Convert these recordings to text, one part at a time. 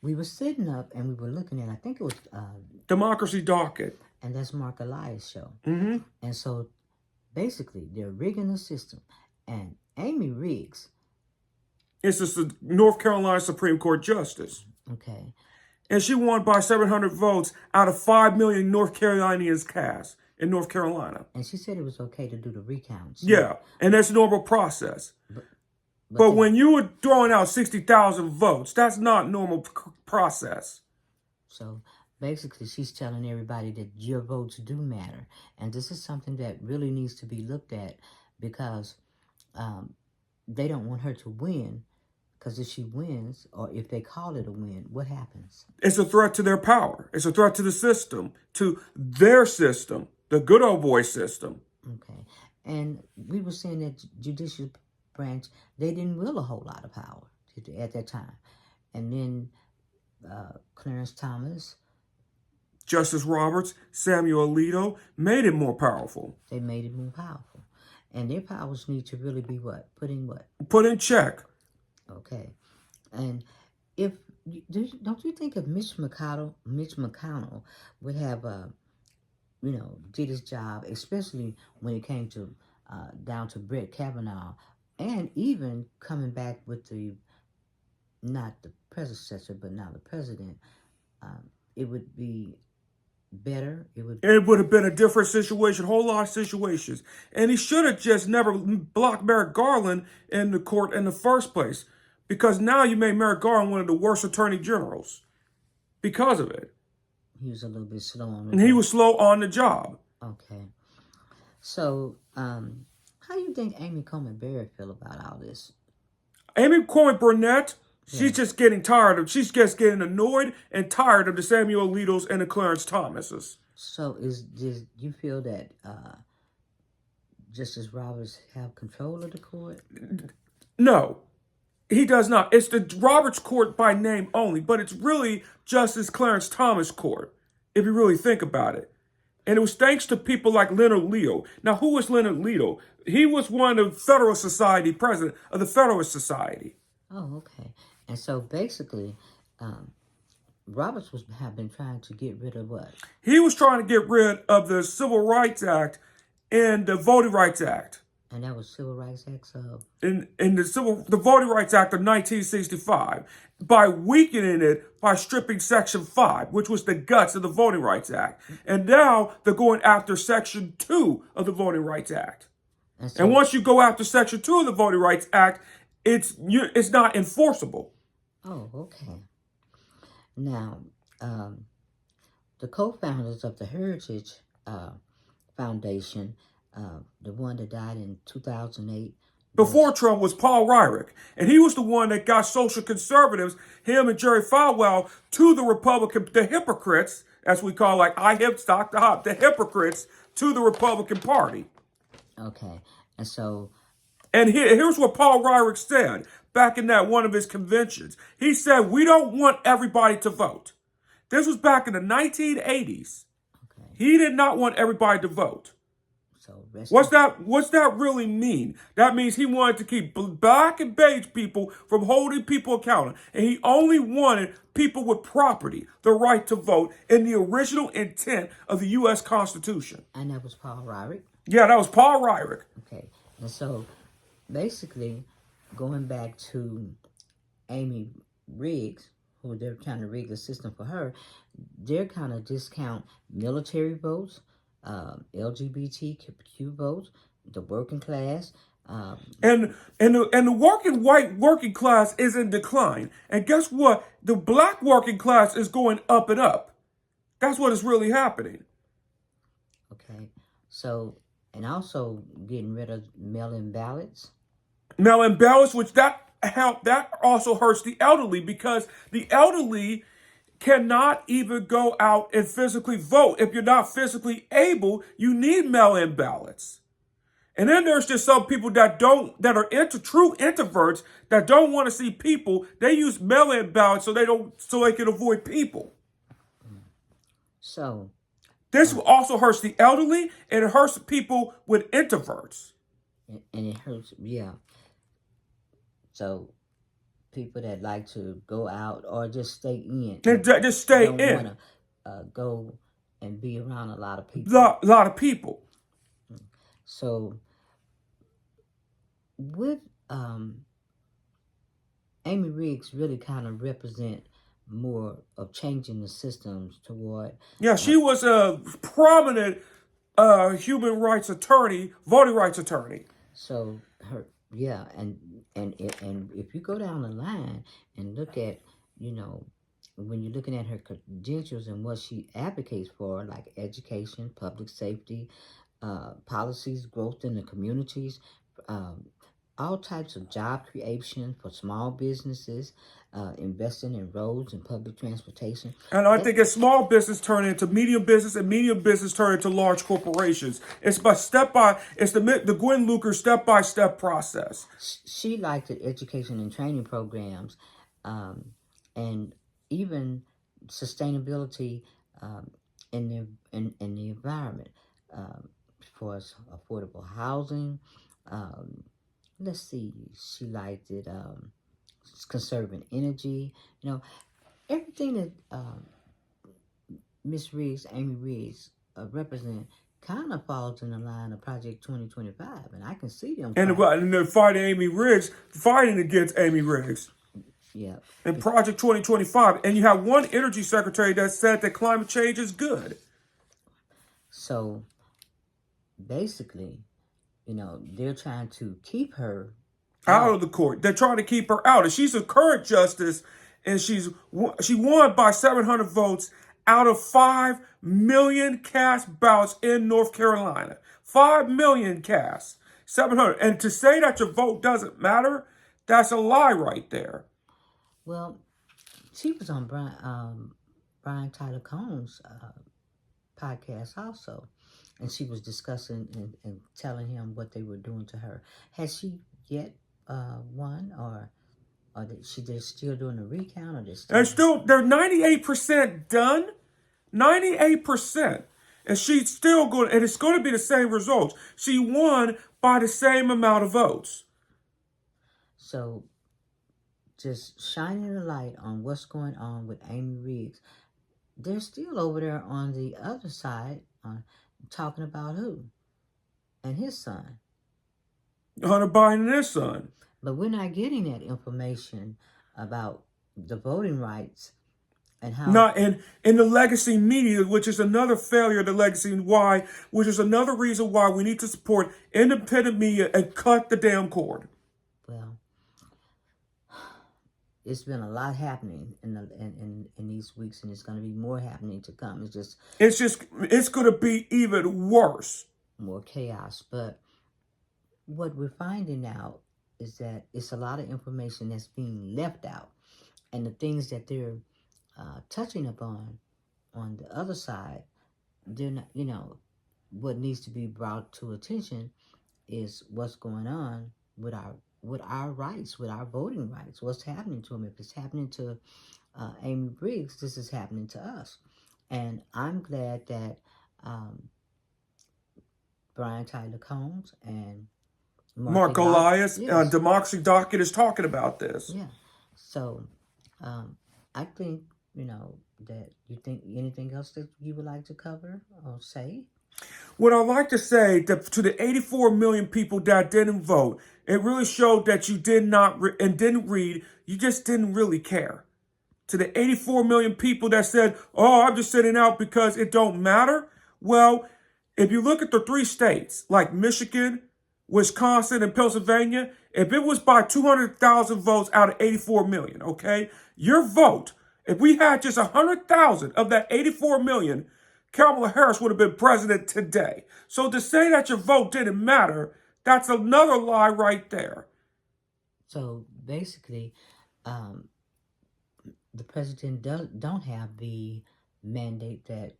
we were sitting up and we were looking at, I think it was, Democracy docket. and that's Mark Elias' show. Mm-hmm. And so basically, they're rigging the system. And Amy Riggs, It's just the North Carolina Supreme Court justice. okay, And she won by 700 votes out of 5 million North Carolinians cast in North Carolina. and she said it was okay to do the recounts. Yeah, and that's normal process. But But when you were throwing out 60,000 votes, that's not normal process. so basically, she's telling everybody that your votes do matter. And this is something that really needs to be looked at because they don't want her to win. Because if she wins, or if they call it a win, what happens? It's a threat to their power. It's a threat to the system, to their system, the good old boy system. Okay. And we were saying that judicial branch, they didn't will a whole lot of power at that time. And then Clarence Thomas, Justice Roberts, Samuel Alito made it more powerful. they made it more powerful. And their powers need to really be what? Put in what? Put in check. Okay. And if, don't you think if Mitch McConnell would have, did his job, especially when it came to, down to Brett Kavanaugh, and even coming back with not the predecessor, but now the president, it would be better. It would have been a different situation, a whole lot of situations. And he should have just never blocked Merrick Garland in the court in the first place. Because now you made Merrick Garland one of the worst attorney generals because of it. He was a little bit slow on it. And he was slow on the job. Okay. So, how do you think Amy Coney Barrett feel about all this? Amy Coney Barrett, she's just getting tired of, she's just getting annoyed and tired of the Samuel Alitos and the Clarence Thomases. So, do you feel that Justice Roberts have control of the court? No. He does not. It's the Roberts Court by name only, but it's really Justice Clarence Thomas Court, if you really think about it. And it was thanks to people like Leonard Leo. Now, who was Leonard Leo? He was one of the Federalist Society, president of the Federalist Society. Oh, okay. And so basically, Roberts have been trying to get rid of what? He was trying to get rid of the Civil Rights Act and the Voting Rights Act. And that was Civil Rights Act of? In the Voting Rights Act of 1965, by weakening it by stripping Section 5, which was the guts of the Voting Rights Act. And now they're going after Section 2 of the Voting Rights Act. And once you go after Section 2 of the Voting Rights Act, it's not enforceable. Oh, okay. Now, the co-founders of the Heritage Foundation, the one that died in 2008. Before Trump was Paul Ryrick. And he was the one that got social conservatives, him and Jerry Falwell, to the Republican, the hypocrites, as we call, like I hip stock the hop, the hypocrites to the Republican Party. Okay. And so. And here's what Paul Ryrick said back in that one of his conventions. He said, we don't want everybody to vote. This was back in the 1980s. Okay. He did not want everybody to vote. So what's that really mean? That means he wanted to keep black and beige people from holding people accountable. And he only wanted people with property, the right to vote, in the original intent of the U.S. Constitution. And that was Paul Ryrick? Yeah, that was Paul Ryrick. Okay. And so basically, going back to Amy Riggs, who they're trying to rig the system for her, they're kind of discount military votes, LGBTQ votes, the working class. And the working class is in decline. And guess what? The black working class is going up and up. That's what is really happening. Okay. So, and also getting rid of mail-in ballots. Mail-in ballots, which that also hurts the elderly, because the elderly cannot even go out and physically vote. If you're not physically able, you need mail-in ballots. And then there's just some people that are true introverts that don't want to see people. They use mail-in ballots so they can avoid people. So this also hurts the elderly, and it hurts people with introverts. And it hurts, yeah. So people that like to go out or just stay in And and just stay don't want in. to go and be around a lot of people. Lot of people. So with um, Amy Riggs really kind of represent more of changing the systems toward. Yeah, Uh, she was a prominent human rights attorney, voting rights attorney. so her, yeah, and if you go down the line and look at, you know, when you're looking at her credentials and what she advocates for, like education, public safety, policies, growth in the communities, um, all types of job creation for small businesses, investing in roads and public transportation. And I That think as small business turn into medium business and medium business turn into large corporations. It's it's the Gwen Luker step-by-step process. she liked the education and training programs, um, and even sustainability in in the environment, um, for affordable housing. Um, let's see, she liked it, conserving energy. You know, everything that Miss Riggs, Amy Riggs, represent kind of falls in the line of Project 2025, and I can see them fight. And they're fighting Amy Riggs, fighting against Amy Riggs Yeah. in Project 2025. And you have one energy secretary that said that climate change is good. So basically, you know, they're trying to keep her Out of out. the court. They're trying to keep her out. And she's a current justice, and she won by 700 votes out of 5 million cast ballots in North Carolina. 5 million cast. 700. And to say that your vote doesn't matter, that's a lie right there. Well, she was on Brian Tyler Cohn's podcast also, and she was discussing and telling him what they were doing to her. Has she yet won, or they're still doing a recount, or They're 98% done. 98%. And she's still going, and it's going to be the same results. She won by the same amount of votes. So just shining a light on what's going on with Amy Riggs. They're still over there on the other side, talking about who and his son. Hunter Biden and his son. But we're not getting that information about the voting rights and how. Not in the legacy media, which is another failure of the legacy, and why, which is another reason why we need to support independent media and cut the damn cord. Well, it's been a lot happening in these weeks, and it's going to be more happening to come. It's going to be even worse. More chaos. But what we're finding out is that it's a lot of information that's being left out, and the things that they're touching upon on the other side, they're not. You know, what needs to be brought to attention is what's going on with our rights, with our voting rights. What's happening to them? If it's happening to Amy Briggs, this is happening to us, and I'm glad that Brian Tyler Combs and Mark Elias, yes, Democracy Docket is talking about this. yeah. So I think, you know, that you think anything else that you would like to cover or say? What I'd like to say to the 84 million people that didn't vote, it really showed that you did not and didn't read. You just didn't really care. To the 84 million people that said, "Oh, I'm just sitting out because it don't matter." Well, if you look at the 3 states like Michigan, Wisconsin, and Pennsylvania, if it was by 200,000 votes out of 84 million, okay, your vote, if we had just 100,000 of that 84 million, Kamala Harris would have been president today. So to say that your vote didn't matter, that's another lie right there. So basically, the president don't have the mandate that.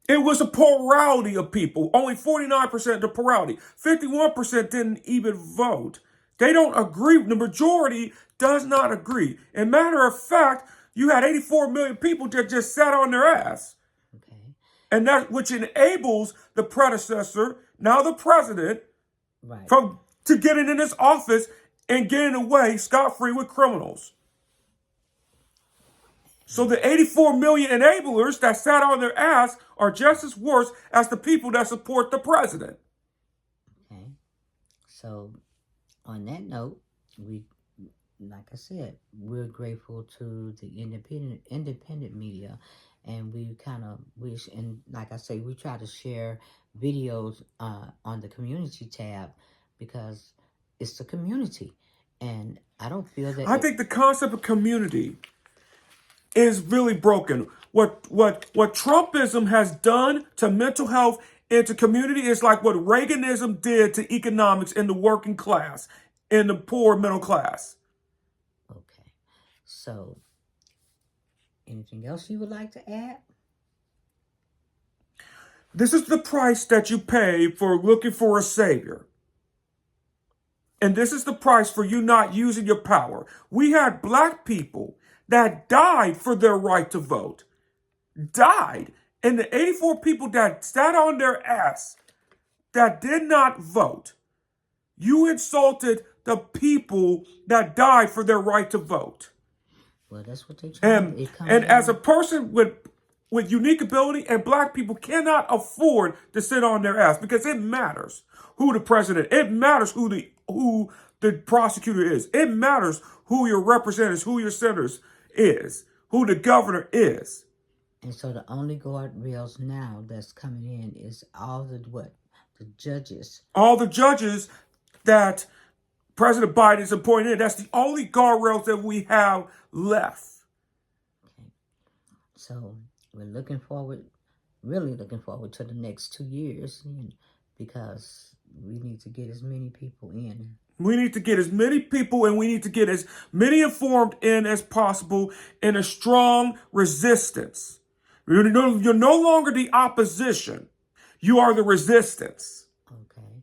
It was a plurality of people. Only 49% the plurality. 51% didn't even vote. They don't agree. The majority does not agree. And matter of fact, you had 84 million people that just sat on their ass. Okay. And that which enables the predecessor, now the president, Right. to getting in his office and getting away scot-free with criminals. So the 84 million enablers that sat on their ass are just as worse as the people that support the president. Okay. So on that note, we, like I said, we're grateful to the independent media, and we kind of wish, and like I say, we try to share videos on the community tab because it's the community, and I don't feel that I think the concept of community is really broken. What Trumpism has done to mental health and to community is like what Reaganism did to economics in the working class, in the poor middle class. Okay. So, anything else you would like to add? This is the price that you pay for looking for a savior. And this is the price for you not using your power. We had black people that died for their right to vote. Died. And the 84 people that sat on their ass that did not vote, you insulted the people that died for their right to vote. Well, that's what they try. And as a person with unique ability, and black people cannot afford to sit on their ass because it matters who the president, it matters who the prosecutor is, it matters who your representatives, who your senators is, who the governor is. And so the only guardrails now that's coming in is all the judges. All the judges that President Biden is appointing in. That's the only guardrails that we have left. Okay. So we're really looking forward to the next 2 years, because we need to get as many people in. We need to get as many people and we need to get as many informed in as possible in a strong resistance. You're no longer the opposition. You are the resistance. Okay.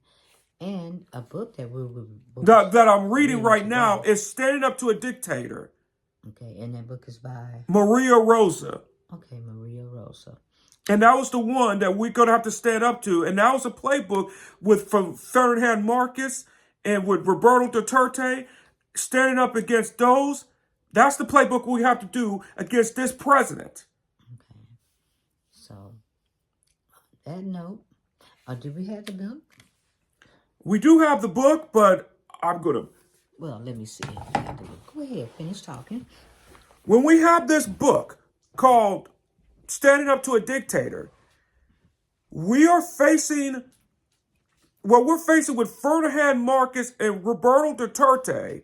And a book that that I'm reading right now is Standing Up to a Dictator. Okay, and that book is by Maria Rosa. Okay, Maria Rosa. And that was the one that we're going to have to stand up to. And that was a playbook from Ferdinand Marcos and with Roberto Duterte, standing up against those. That's the playbook we have to do against this president. Okay. So, on that note, do we have the book? We do have the book, but I'm going to... Well, let me see. Go ahead, finish talking. When we have this book called Standing Up to a Dictator, we are facing... What we're facing with Ferdinand Marcos and Roberto Duterte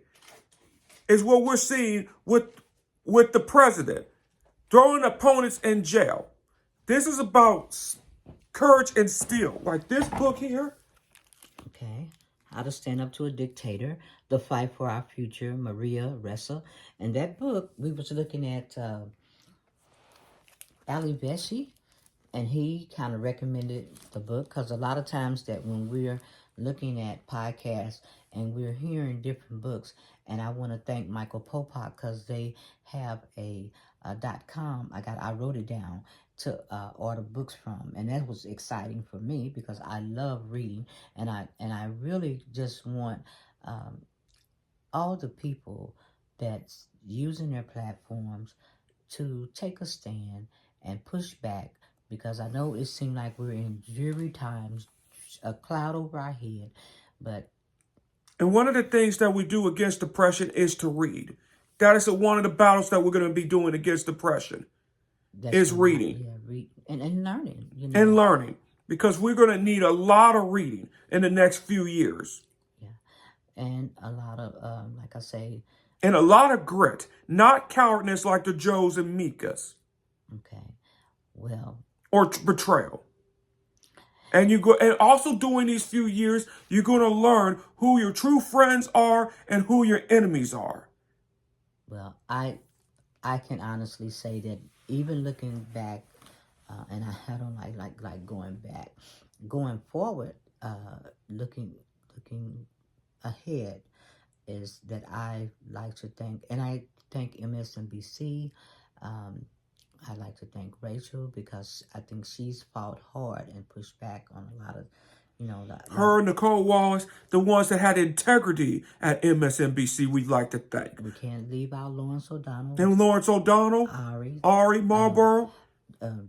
is what we're seeing with the president, throwing opponents in jail. This is about courage and steel. Like this book here. Okay. How to Stand Up to a Dictator, The Fight for Our Future, Maria Ressa. And that book, we was looking at Ali Beshi, and he kind of recommended the book because a lot of times that when we're looking at podcasts and we're hearing different books, and I want to thank Michael Popak because they have a .com. I wrote it down to order books from, and that was exciting for me because I love reading, and I really just want all the people that's using their platforms to take a stand and push back, because I know it seems like we're in dreary times, a cloud over our head, but... And one of the things that we do against depression is to read. That is one of the battles that we're going to be doing against depression, is reading. And learning. And learning, because we're going to need a lot of reading in the next few years. Yeah, and a lot of, like I say... And a lot of grit, not cowardness like the Joes and Mikas. Okay, well... Or betrayal. And also during these few years, you're going to learn who your true friends are and who your enemies are. Well, I can honestly say that even looking back, and I don't like going back, going forward, looking ahead, is that I like to thank, and I thank MSNBC. I'd like to thank Rachel because I think she's fought hard and pushed back on a lot of, Her, Nicole Wallace, the ones that had integrity at MSNBC, we'd like to thank. We can't leave out Lawrence O'Donnell. And Lawrence O'Donnell. Ari, Ari Marlboro.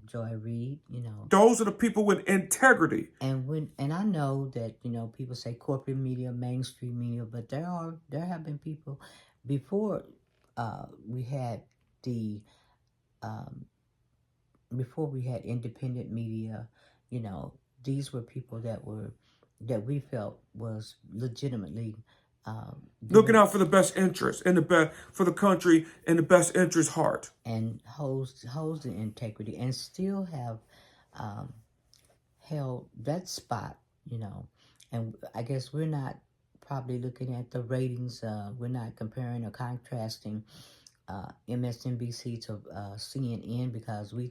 Joy Reid, you know. Those are the people with integrity. And I know that, you know, people say corporate media, mainstream media, but there have been people before we had the before we had independent media, you know, these were people that we felt was legitimately Looking doing out for the best interest and the best for the country and the best interest heart. and holds the integrity and still have um, held that spot, you know. And I guess we're not probably looking at the ratings. We're not comparing or contrasting MSNBC to CNN because we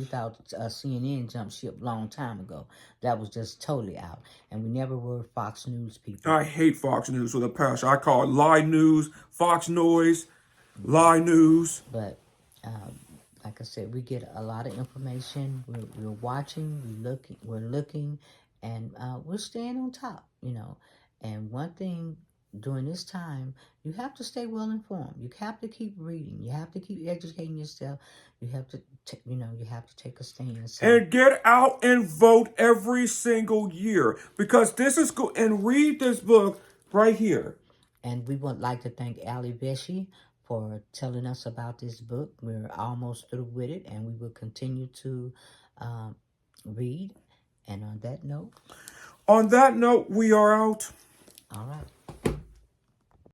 thought CNN jumped ship long time ago. That was just totally out, and we never were Fox News people. I hate Fox News with a passion. I call it lie news, Fox noise, lie news. But like I said, we get a lot of information. We're watching, we're looking, and we're staying on top, you know. And one thing during this time, you have to stay well informed. You have to keep reading. You have to keep educating yourself. You have to, you have to take a stand. So, And get out and vote every single year because this is cool. And read this book right here. and we would like to thank Ali Beshi for telling us about this book. We're almost through with it, and we will continue to read. And on that note, On that note, we are out. all right.